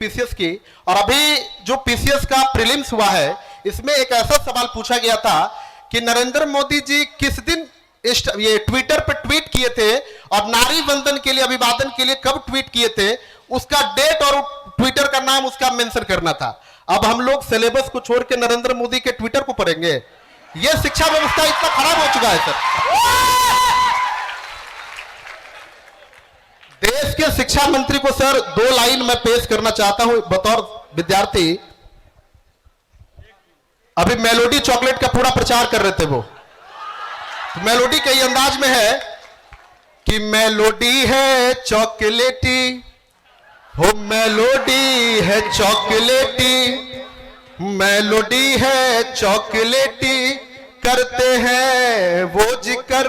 PCS की। और अभी जो पीसीएस का प्रीलिम्स हुआ है, इसमें एक ऐसा सवाल पूछा गया था कि नरेंद्र मोदी जी किस दिन ये ट्विटर पर ट्वीट किए थे और नारी वंदन के लिए, अभिवादन के लिए कब ट्वीट किए थे, उसका डेट और ट्विटर का नाम उसका मेंशन करना था। अब हम लोग सिलेबस को छोड़ के नरेंद्र मोदी के ट्विटर को पढ़ेंगे? यह शिक्षा व्यवस्था इतना खराब हो चुका है सर। देश के शिक्षा मंत्री को सर 2 लाइन में पेश करना चाहता हूं बतौर विद्यार्थी। अभी मेलोडी चॉकलेट का पूरा प्रचार कर रहे थे वो, तो मेलोडी कई अंदाज में है कि मेलोडी है चॉकलेटी, हो मेलोडी है चॉकलेटी, मेलोडी है चॉकलेटी, करते हैं वो जिक्र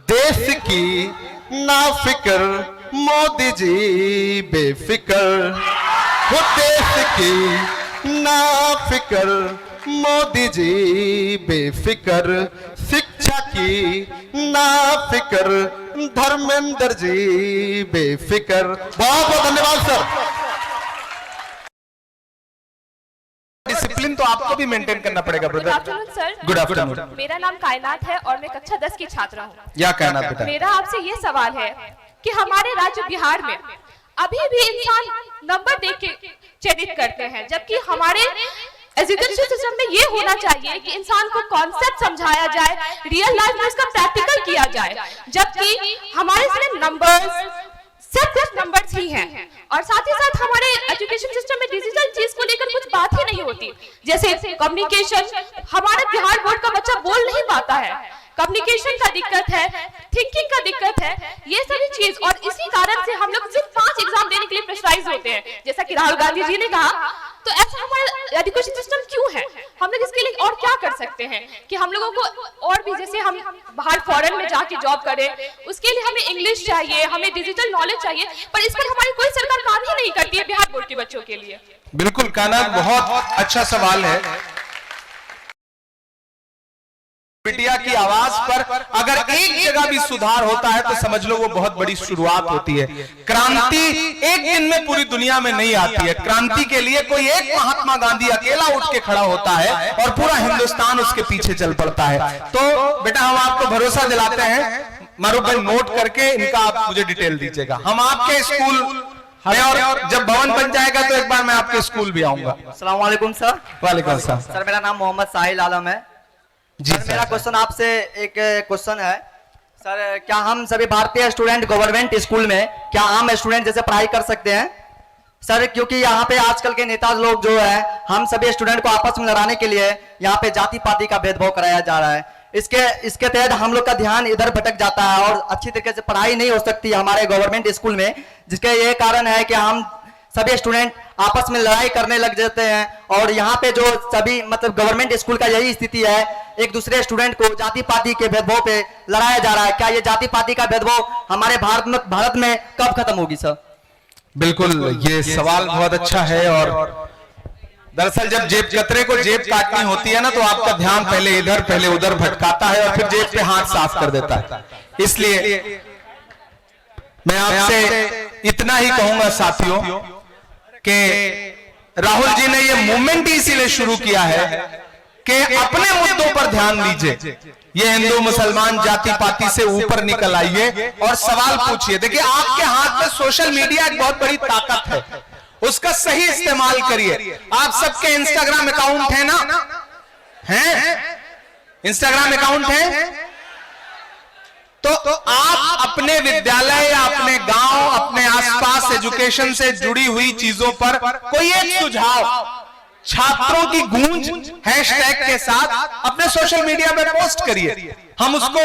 देश की ना फिक्र, मोदी जी बेफिक्र, वो देश की ना फिक्र, मोदी जी बेफिक्र, शिक्षा की ना फिक्र, धर्मेंद्र जी बेफिक्र। बहुत बहुत धन्यवाद सर। डिसिप्लिन तो आपको भी मेंटेन करना पड़ेगा brother. Good afternoon sir. Good afternoon. मेरा नाम कायनात है और मैं कक्षा 10 की छात्रा हूँ। क्या कहना बेटा? मेरा आपसे ये सवाल है कि हमारे राज्य बिहार में अभी भी इंसान नंबर देख के चयनित करते हैं, जबकि हमारे एजुकेशन सिस्टम में ये होना चाहिए कि इंसान को कॉन्सेप्ट समझाया जाए, रियल लाइफ में उसका प्रैक्टिकल किया जाए, जबकि हमारे इसमें नंबर्स सब कुछ नंबर्स ही हैं। और साथ ही साथ हमारे एजुकेशन सिस्टम में डिजिटल चीज को लेकर कुछ बात ही नहीं होती, जैसे कम्युनिकेशन। हमारे बिहार बोर्ड का बच्चा बोल नहीं पाता है, कम्युनिकेशन का दिक्कत है, थिंकिंग का दिक्कत है, ये सभी चीज। और इसी कारण से हम लोग सिर्फ 5 एग्जाम देने के लिए प्रेशराइज होते हैं, जैसा कि राहुल गांधी जी ने कहा। तो ऐसा हमारा एजुकेशन सिस्टम क्यों है? हम लोग इसके लिए और क्या कर सकते हैं कि हम लोगों को और भी, जैसे हम बाहर फॉरेन में जाके जॉब करें, उसके लिए हमें इंग्लिश चाहिए, हमें डिजिटल नॉलेज चाहिए, पर इस पर हमारी कोई सरकार काम ही नहीं करती है बिहार बोर्ड के बच्चों के लिए। बिल्कुल काना, बहुत अच्छा सवाल है। बिटिया की आवाज पर अगर एक जगह भी सुधार होता है तो समझ लो वो बहुत बड़ी शुरुआत होती है। क्रांति एक दिन में पूरी दुनिया में नहीं आती है। क्रांति के लिए कोई एक महात्मा गांधी अकेला उठ के खड़ा होता है और पूरा हिंदुस्तान उसके पीछे चल पड़ता है। तो बेटा हम आपको भरोसा दिलाते हैं, मारूफ भाई नोट करके इनका आप मुझे डिटेल दीजिएगा। हम आपके स्कूल में, और जब भवन बन जाएगा तो एक बार मैं आपके स्कूल भी आऊंगा। अस्सलाम वालेकुम सर। वालेकुम अस्सलाम। सर मेरा नाम मोहम्मद साहिल आलम है जी। मेरा क्वेश्चन आपसे एक क्वेश्चन है सर, क्या हम सभी भारतीय स्टूडेंट गवर्नमेंट स्कूल में क्या आम स्टूडेंट जैसे पढ़ाई कर सकते हैं सर? क्योंकि यहाँ पे आजकल के नेता लोग जो है, हम सभी स्टूडेंट को आपस में लड़ाने के लिए यहाँ पे जाति पाति का भेदभाव कराया जा रहा है। इसके तहत हम लोग का ध्यान इधर भटक जाता है और अच्छी तरीके से पढ़ाई नहीं हो सकती हमारे गवर्नमेंट स्कूल में, जिसका ये कारण है कि हम सभी स्टूडेंट आपस में लड़ाई करने लग जाते हैं। और यहाँ पे जो सभी मतलब गवर्नमेंट स्कूल का यही स्थिति है, एक दूसरे स्टूडेंट को जाति पाति के भेदभाव पे लड़ाया जा रहा है। क्या ये जाति पाति का भेदभाव हमारे भारत में कब खत्म होगी सर? बिल्कुल, ये सवाल बहुत अच्छा है। और दरअसल जब जेब कतरे को जेब काटनी होती है ना, तो आपका ध्यान पहले इधर पहले उधर भटकाता है और फिर जेब पे हाथ साफ कर देता है। इसलिए मैं आपसे इतना ही कहूंगा साथियों कि राहुल जी ने ये मूवमेंट इसीलिए शुरू किया है कि अपने मुद्दों पर ध्यान दीजिए। ये हिंदू मुसलमान जाति पाति से ऊपर निकल आइए और सवाल पूछिए। देखिए आपके हाथ में सोशल मीडिया एक बहुत बड़ी ताकत है, उसका सही इस्तेमाल करिए। आप सबके इंस्टाग्राम अकाउंट है ना? हैं? इंस्टाग्राम अकाउंट है तो आप अपने विद्यालय या अपने गांव, अपने आसपास एजुकेशन से जुड़ी हुई चीजों पर कोई एक सुझाव छात्रों की गूंज हैशटैग के साथ अपने सोशल मीडिया पे पोस्ट करिए। हम उसको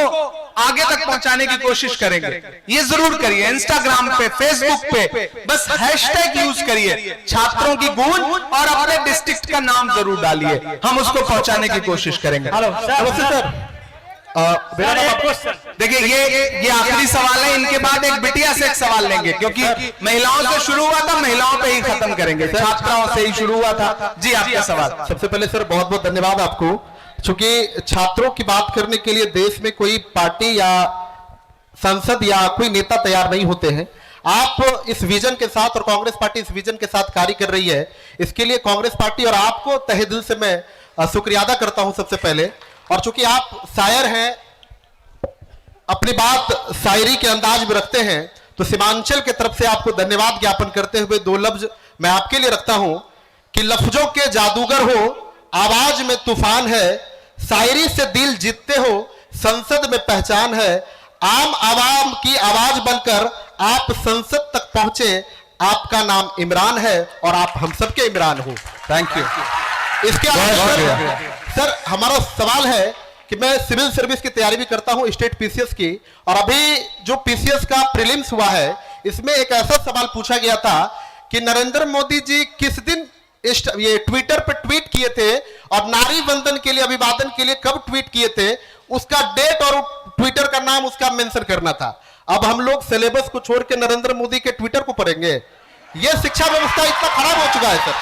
आगे तक पहुंचाने की कोशिश करेंगे। ये जरूर करिए, इंस्टाग्राम पे, फेसबुक पे बस हैशटैग यूज करिए, छात्रों की गूंज, और अपने डिस्ट्रिक्ट का नाम जरूर डालिए। हम उसको पहुंचाने की कोशिश करेंगे। नमस्ते सर। देखिए ये आखिरी सवाल है, इनके बाद एक बिटिया से एक सवाल लेंगे, क्योंकि महिलाओं से शुरू हुआ था, महिलाओं पे ही खत्म करेंगे, छात्राओं से ही शुरू हुआ था। जी आपका सवाल। सबसे पहले सर बहुत बहुत धन्यवाद आपको। चूंकि छात्रों की बात करने के लिए देश में कोई पार्टी या संसद या कोई नेता तैयार नहीं होते हैं। आप इस विजन के साथ और कांग्रेस पार्टी इस विजन के साथ कार्य कर रही है, इसके लिए कांग्रेस पार्टी और आपको तहे दिल से मैं शुक्रिया अदा करता हूं सबसे पहले। और चूंकि आप शायर हैं, अपनी बात शायरी के अंदाज में रखते हैं, तो सीमांचल के तरफ से आपको धन्यवाद ज्ञापन करते हुए 2 लफ्ज मैं आपके लिए रखता हूं कि लफ्जों के जादूगर हो, आवाज में तूफान है, शायरी से दिल जीतते हो, संसद में पहचान है, आम आवाम की आवाज बनकर आप संसद तक पहुंचे, आपका नाम इमरान है और आप हम सबके इमरान हो। Thank you. इसके अलावा सर हमारा सवाल है कि मैं सिविल सर्विस की तैयारी भी करता हूं, स्टेट पीसीएस की, और अभी जो पीसीएस का प्रीलिम्स हुआ है इसमें एक ऐसा सवाल पूछा गया था कि नरेंद्र मोदी जी किस दिन ये ट्विटर पर ट्वीट किए थे और नारी वंदन के लिए, अभिवादन के लिए कब ट्वीट किए थे, उसका डेट और ट्विटर का नाम उसका मेंशन करना था। अब हम लोग सिलेबस को छोड़ के नरेंद्र मोदी के ट्विटर को पढ़ेंगे? यह शिक्षा व्यवस्था इतना खराब हो चुका है सर।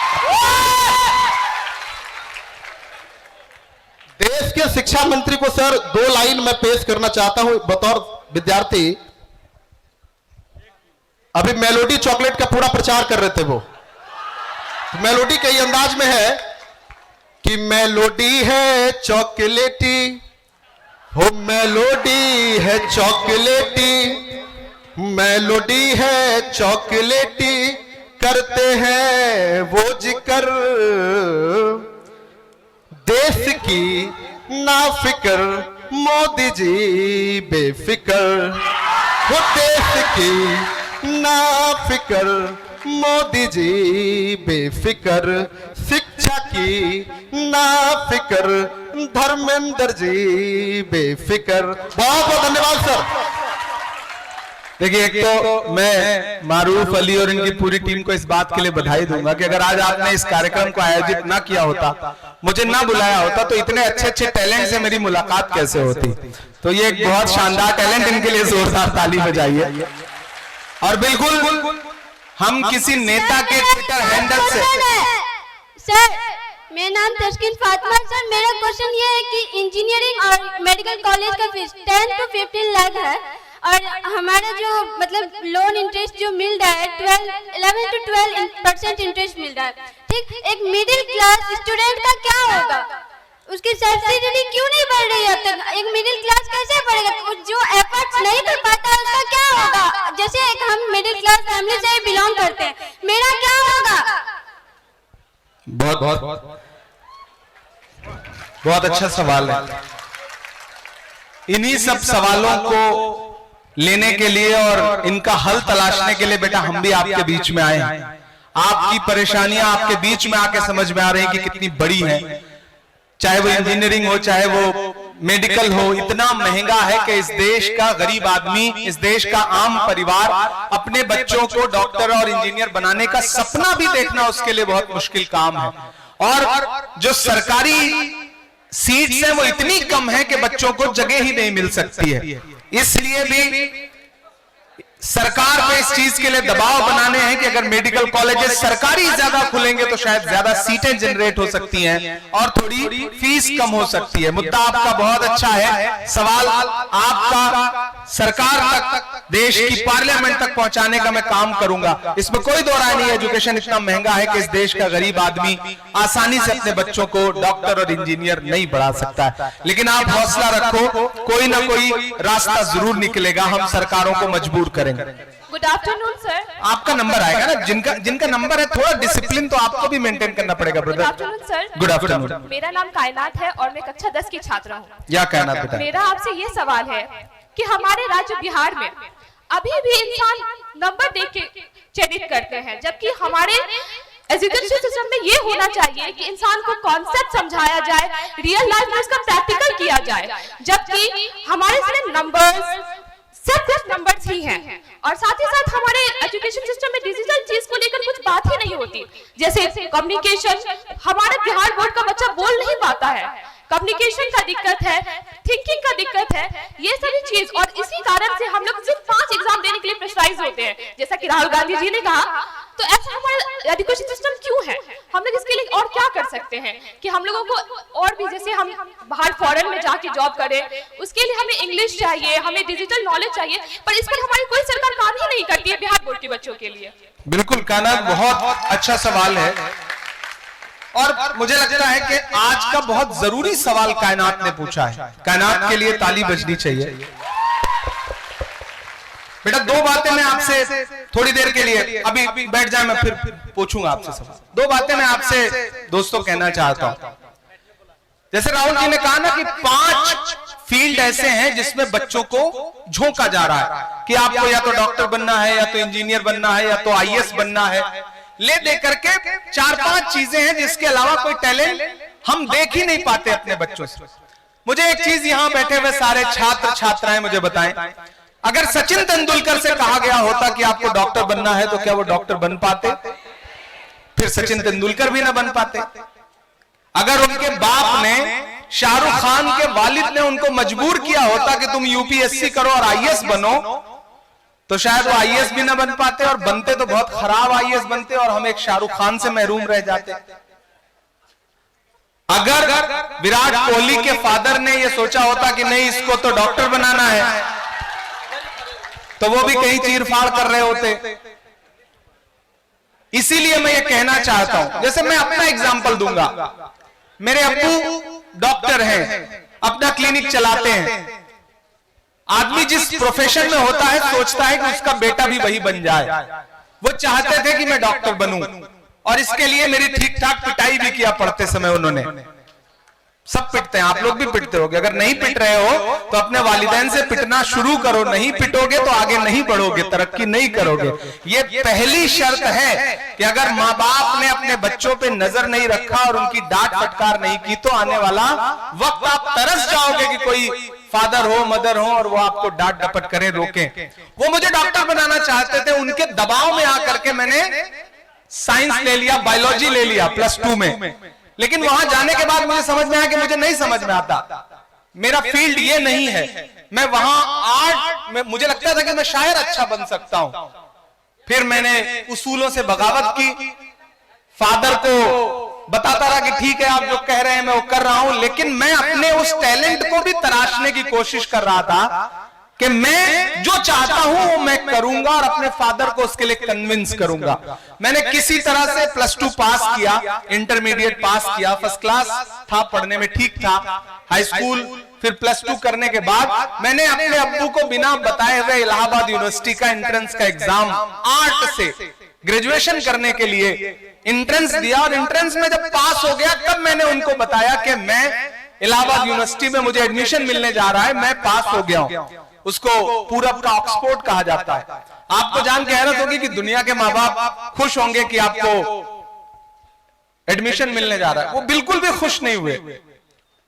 देश के शिक्षा मंत्री को सर 2 लाइन में पेश करना चाहता हूं बतौर विद्यार्थी। अभी मेलोडी चॉकलेट का पूरा प्रचार कर रहे थे वो, तो मेलोडी के अंदाज में है कि मेलोडी है चॉकलेटी, हो मेलोडी है चॉकलेटी, मेलोडी है चॉकलेटी, करते हैं वो जिक्र देश की ना फिक्र, मोदी जी बेफिक्र, वो देश की ना फिक्र, मोदी जी बेफिक्र, शिक्षा की ना फिक्र, धर्मेंद्र जी बेफिक्र। बहुत बहुत धन्यवाद सर। देखिए, एक तो मैं मारूफ अली और इनकी पूरी टीम को इस बात के लिए बधाई दूंगा कि अगर आज आपने इस कार्यक्रम को आयोजित ना किया होता, मुझे ना बुलाया होता, तो इतने अच्छे अच्छे टैलेंट से मेरी मुलाकात कैसे होती। तो ये एक बहुत शानदार टैलेंट, इनके लिए जोरदार ताली बजाइए। और बिल्कुल हम किसी नेता के ट्विटर हैंडल से सर, मेरा नाम तस्किन फातिमा। सर मेरा क्वेश्चन ये है कि इंजीनियरिंग और मेडिकल कॉलेज का फीस 10 to 15 लाख है और हमारा जो मतलब लोन इंटरेस्ट जो मिल रहा है 11 to 12% इंटरेस्ट मिल रहा है, ठीक। एक मिडिल क्लास स्टूडेंट का क्या होगा? उसकी सब्सिडी क्यों नहीं बढ़ रही है अब तक? एक मिडिल क्लास कैसे बढ़ेगा? जो एफर्ट्स नहीं कर पाता है उसका क्या होगा? जैसे एक हम मिडिल क्लास फैमिली से बिलोंग करते हैं, मेरा क्या होगा? बहुत अच्छा सवाल है। इन्हीं सब सवालों को लेने के लिए और इनका हल तलाशने के लिए बेटा हम भी आपके बीच में आए हैं। आपकी परेशानियां आपके बीच में आके समझ में आ रही हैं कि कितनी बड़ी हैं। चाहे वो इंजीनियरिंग हो, चाहे वो मेडिकल हो, इतना महंगा है कि इस देश का गरीब आदमी, इस देश का आम परिवार अपने बच्चों को डॉक्टर और इंजीनियर बनाने का सपना भी देखना उसके लिए बहुत मुश्किल काम है। और जो सरकारी सीट्स हैं वो इतनी कम है कि बच्चों को जगह ही नहीं मिल सकती है। इसलिए भी सरकार पे इस चीज के लिए दबाव बनाने हैं कि अगर मेडिकल कॉलेजेस सरकारी ज्यादा खुलेंगे तो शायद ज्यादा सीटें जनरेट हो सकती हैं और थोड़ी फीस कम हो सकती है। मुद्दा आपका बहुत अच्छा है, सवाल आपका सरकार तक, देश की पार्लियामेंट तक पहुंचाने का मैं काम करूंगा। इसमें कोई दो राय नहीं है। एजुकेशन इतना महंगा है कि इस देश का गरीब आदमी आसानी से अपने बच्चों को डॉक्टर और इंजीनियर नहीं बढ़ा सकता है। लेकिन आप हौसला रखो, कोई ना कोई रास्ता जरूर निकलेगा। हम सरकारों को मजबूर करेंगे। Good afternoon sir. आपका नंबर आएगा ना, जिनका नंबर है, थोड़ा डिसिप्लिन तो आपको भी मेंटेन करना पड़ेगा brother. Good afternoon sir. Good afternoon. मेरा नाम कायनात है और मैं कक्षा 10 की छात्रा हूँ। क्या कहना बेटा? मेरा आपसे ये सवाल है कि हमारे राज्य बिहार में अभी भी इंसान नंबर देख के चयनित करते हैं, जबकि हमारे एजुकेशन सिस्टम में ये होना चाहिए कि इंसान को कॉन्सेप्ट समझाया जाए, रियल लाइफ में उसका प्रैक्टिकल किया जाए, जबकि हमारे इसमें नंबर्स सब कुछ नंबर्स ही हैं। और साथ ही साथ हमारे एजुकेशन सिस्टम में डिजिटल चीज को लेकर कुछ बात ही नहीं होती, जैसे कम्युनिकेशन। हमारे बिहार बोर्ड का बच्चा बोल नहीं पाता है, कम्युनिकेशन का दिक्कत है, थिंकिंग का दिक्कत है, ये सभी चीज। और इसी कारण से हम लोग सिर्फ 5 एग्जाम देने के लिए प्रेशराइज होते हैं, जैसा कि राहुल गांधी जी ने कहा। तो ऐसा हमारा एजुकेशन सिस्टम क्यों है? हम लोग इसके लिए और क्या कर सकते हैं कि हम लोगों को और भी, जैसे हम बाहर फॉरेन में जाके जॉब करें, उसके लिए हमें इंग्लिश चाहिए, हमें डिजिटल नॉलेज चाहिए, पर इस पर हमारी कोई सरकार काम ही नहीं करती है बिहार बोर्ड के बच्चों के लिए। बिल्कुल कायनात, बहुत अच्छा सवाल है और मुझे लगता है कि आज का बहुत जरूरी सवाल कायनात ने पूछा है। कायनात के लिए ताली बजनी चाहिए। बेटा दो बातें मैं आपसे थोड़ी देर के लिए, अभी बैठ जाए, मैं फिर पूछूंगा आपसे सवाल। दो बातें मैं आपसे दोस्तों कहना चाहता हूं। जैसे राहुल जी ने कहा ना कि 5 फील्ड ऐसे हैं जिसमें बच्चों को झोंका जा रहा है कि आपको या तो डॉक्टर बनना है, या तो इंजीनियर बनना है, या तो आईएएस बनना है। ले दे करके 4-5 चीजें हैं जिसके अलावा कोई टैलेंट हम देख ही नहीं पाते अपने बच्चों से। मुझे एक चीज यहां बैठे हुए सारे छात्र छात्राएं मुझे बताएं, अगर सचिन तेंदुलकर से कहा गया होता कि आपको डॉक्टर बनना है, तो क्या वो डॉक्टर बन पाते? फिर सचिन तेंदुलकर भी ना बन पाते। अगर उनके बाप ने, शाहरुख खान के वालिद ने उनको मजबूर किया होता कि तुम यूपीएससी करो और आईएएस बनो, तो शायद वो आईएएस भी ना बन पाते, और बनते तो बहुत खराब आईएएस बनते और हम एक शाहरुख खान से महरूम रह जाते। अगर विराट कोहली के फादर ने यह सोचा होता कि नहीं इसको तो डॉक्टर बनाना है, तो वो भी कहीं चीरफाड़ कर रहे होते। इसीलिए मैं ये कहना चाहता हूं, जैसे मैं अपना एग्जांपल दूंगा। मेरे अब्बू डॉक्टर हैं, अपना क्लिनिक चलाते हैं। आदमी जिस प्रोफेशन में होता है सोचता है कि उसका बेटा भी वही बन जाए। वो चाहते थे कि मैं डॉक्टर बनूं, और इसके लिए मेरी ठीक ठाक पिटाई भी किया पढ़ते समय उन्होंने। सब पिटते हैं, आप लोग भी पिटते होगे। अगर नहीं पिट रहे हो तो अपने वालिदैन से पिटना शुरू करो। नहीं पिटोगे तो आगे नहीं बढ़ोगे, तरक्की नहीं करोगे। ये पहली शर्त है कि अगर माँ बाप ने अपने बच्चों पे नजर नहीं रखा और उनकी डांट फटकार नहीं की, तो आने वाला वक्त आप तरस जाओगे कि कोई फादर हो, मदर हो, और वो आपको डांट डपट करें, रोके। वो मुझे डॉक्टर बनाना चाहते थे, उनके दबाव में आकर के मैंने साइंस ले लिया, बायोलॉजी ले लिया +2 में। लेकिन वहां जाने के बाद मुझे समझ में आया कि मुझे नहीं समझ में आता, मेरा फील्ड ये नहीं है। मैं वहां आर्ट में, मुझे लगता था कि मैं शायर अच्छा बन सकता हूं। फिर मैंने उसूलों से बगावत की, फादर को बताता रहा कि ठीक है आप जो कह रहे हैं मैं वो कर रहा हूं, लेकिन मैं अपने उस टैलेंट को भी तराशने की कोशिश कर रहा था कि मैं जो चाहता हूं वो मैं करूंगा और अपने फादर को उसके लिए कन्विंस करूंगा। मैंने किसी तरह से +2 पास किया, इंटरमीडिएट पास किया, फर्स्ट क्लास था, पढ़ने में ठीक था, हाई स्कूल। फिर +2 करने के बाद मैंने अपने अब्बू को बिना बताए हुए इलाहाबाद यूनिवर्सिटी का एंट्रेंस का एग्जाम आर्ट से ग्रेजुएशन करने के लिए एंट्रेंस दिया, और एंट्रेंस में जब पास हो गया तब मैंने उनको बताया कि मैं इलाहाबाद यूनिवर्सिटी में मुझे एडमिशन मिलने जा रहा है, मैं पास हो गया हूं। उसको पूरब का ऑक्सफोर्ड कहा जाता है। आपको जान के हैरत होगी कि दुनिया के माँ बाप खुश होंगे कि आपको एडमिशन मिलने जा रहा है, वो बिल्कुल भी खुश नहीं हुए।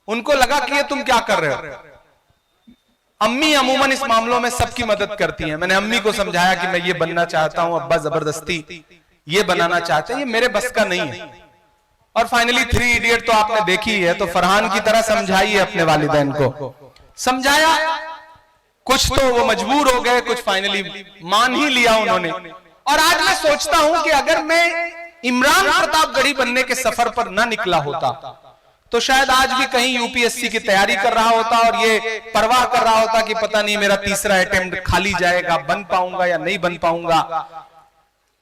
उनको लगा कि ये तुम क्या कर रहे हो। अम्मी अमूमन इस मामलों में सबकी मदद करती हैं। मैंने अम्मी को समझाया कि मैं ये बनना चाहता हूं, अब्बा जबरदस्ती ये बनाना चाहते हैं, ये मेरे बस का नहीं है। और फाइनली 3 इडियट तो आपने देखी है, तो फरहान की तरह समझाइए अपने वालिदैन को। समझाया, कुछ तो वो मजबूर हो गए, कुछ फाइनली मान ही लिया उन्होंने। और आज मैं सोचता हूं कि अगर मैं इमरान प्रतापगढ़ी बनने के सफर पर ना निकला होता, तो शायद आज भी कहीं यूपीएससी की तैयारी कर रहा होता और ये परवाह कर रहा होता कि पता नहीं मेरा तीसरा अटेम्प्ट खाली जाएगा, बन पाऊंगा या नहीं बन पाऊंगा।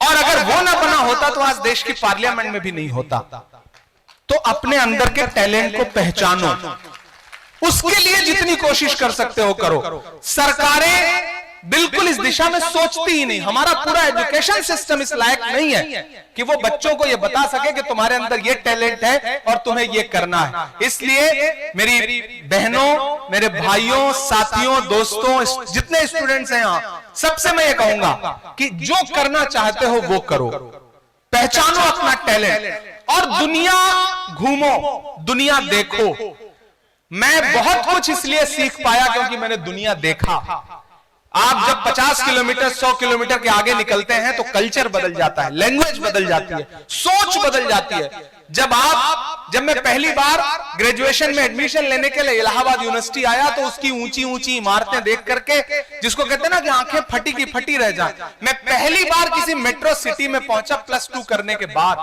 और अगर वो ना बना होता तो आज देश की पार्लियामेंट में भी नहीं होता। तो अपने अंदर के टैलेंट को पहचानो, उसके लिए जितनी कोशिश कर सकते हो करो। सरकारें बिल्कुल इस दिशा में सोचती ही नहीं। हमारा पूरा एजुकेशन सिस्टम इस लायक नहीं है कि वो बच्चों को ये बता सके कि तुम्हारे अंदर ये टैलेंट है और तुम्हें ये करना है। इसलिए मेरी बहनों, मेरे भाइयों, साथियों, दोस्तों, जितने स्टूडेंट्स हैं यहाँ, सबसे मैं ये कहूंगा कि जो करना चाहते हो वो करो, पहचानो अपना टैलेंट और दुनिया घूमो, दुनिया देखो। मैं बहुत कुछ इसलिए सीख पाया क्योंकि मैंने दुनिया देखा। आप जब 50 किलोमीटर 100 किलोमीटर के आगे निकलते हैं तो कल्चर बदल जाता है, लैंग्वेज बदल जाती है, सोच बदल जाती है। जब मैं पहली बार ग्रेजुएशन में एडमिशन लेने के लिए इलाहाबाद यूनिवर्सिटी आया तो उसकी ऊंची ऊंची इमारतें देख करके, जिसको कहते हैं ना कि आंखें फटी की फटी रह जाए, मैं पहली बार किसी मेट्रो सिटी में पहुंचा +2 करने के बाद।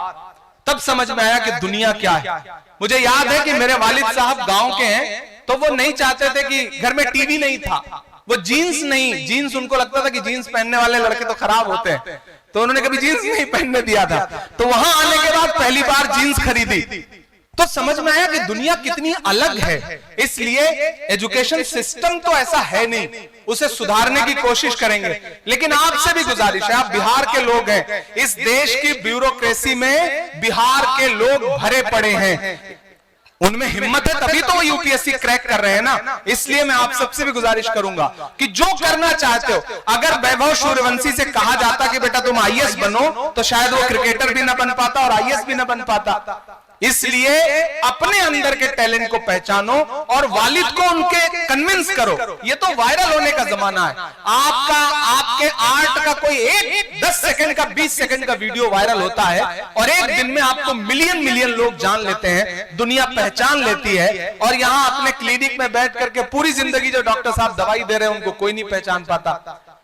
तब समझ में आया कि दुनिया क्या है। मुझे याद है कि मेरे वालिद साहब गांव के हैं, तो वो नहीं चाहते थे कि घर में टीवी नहीं था, वो जीन्स नहीं, जीन्स उनको लगता था कि जीन्स पहनने वाले लड़के तो खराब होते हैं, तो उन्होंने कभी जीन्स नहीं पहनने दिया था। तो वहां आने के बाद पहली बार जीन्स खरीदी, तो समझ में आया कि दुनिया कितनी अलग है। इसलिए एजुकेशन सिस्टम तो ऐसा है नहीं, उसे सुधारने की कोशिश करेंगे। लेकिन आपसे भी गुजारिश है, आप बिहार के लोग हैं, इस देश की ब्यूरोक्रेसी में बिहार के लोग भरे पड़े हैं, उनमें हिम्मत है तभी तो वो यूपीएससी क्रैक कर रहे हैं ना। इसलिए मैं आप सबसे भी गुजारिश करूंगा कि जो करना चाहते हो, अगर वैभव सूर्यवंशी से कहा जाता कि बेटा तुम आईएएस बनो, तो शायद वो क्रिकेटर भी ना बन पाता और आईएएस भी ना बन पाता। इसलिए अपने अंदर के टैलेंट को पहचानो और वालिद को उनके कन्विंस करो। ये तो वायरल होने का जमाना है, आपके आर्ट का कोई एक 10 सेकंड का 20 सेकंड का वीडियो वायरल होता है और एक दिन में आपको मिलियन लोग जान लेते हैं, दुनिया पहचान लेती है। और यहां अपने क्लिनिक में बैठ करके पूरी जिंदगी जो डॉक्टर साहब दवाई दे रहे हैं उनको कोई नहीं पहचान पाता।